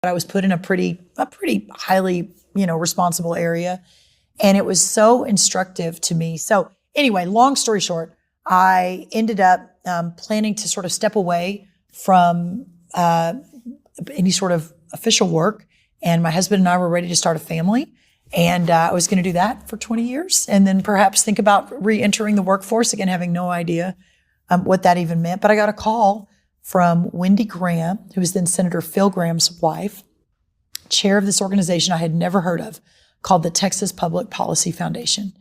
I was put in a pretty highly, responsible area. And it was so instructive to me. So anyway, long story short, I ended up planning to sort of step away from any sort of official work. And my husband and I were ready to start a family. And I was going to do that for 20 years and then perhaps think about re-entering the workforce, again, having no idea what that even meant. But I got a call from Wendy Graham, who was then Senator Phil Graham's wife, chair of this organization I had never heard of, called the Texas Public Policy Foundation.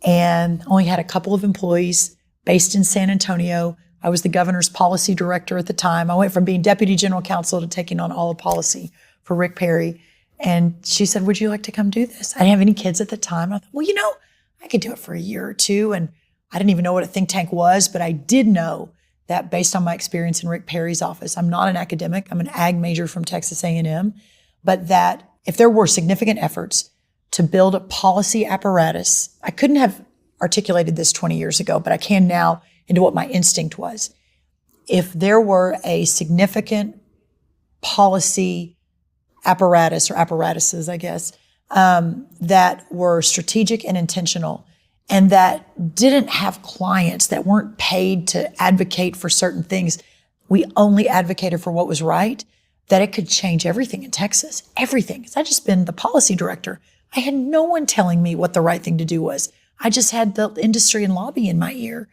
And only had a couple of employees based in San Antonio. I was the governor's policy director at the time. I went from being deputy general counsel to taking on all of policy for Rick Perry. And she said, would you like to come do this? I didn't have any kids at the time. I thought, well, I could do it for a year or two. And I didn't even know what a think tank was, but I did know that based on my experience in Rick Perry's office, I'm not an academic. I'm an ag major from Texas A&M, but that if there were significant efforts to build a policy apparatus, I couldn't have articulated this 20 years ago, but I can now into what my instinct was. If there were a significant policy apparatus or apparatuses, I guess, that were strategic and intentional and that didn't have clients that weren't paid to advocate for certain things, we only advocated for what was right, that it could change everything in Texas, everything. Because I just been the policy director. I had no one telling me what the right thing to do was. I just had the industry and lobby in my ear.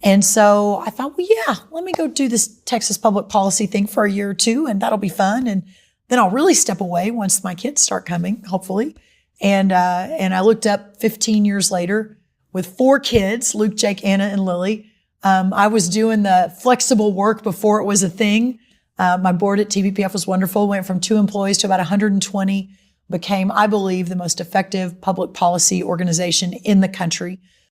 And so I thought, well, yeah, let me go do this Texas public policy thing for a year or two, and that'll be fun. And then I'll really step away once my kids start coming, hopefully. And I looked up 15 years later with 4 kids, Luke, Jake, Anna, and Lily. I was doing the flexible work before it was a thing. My board at TPPF was wonderful. Went from 2 employees to about 120, became, I believe, the most effective public policy organization in the country.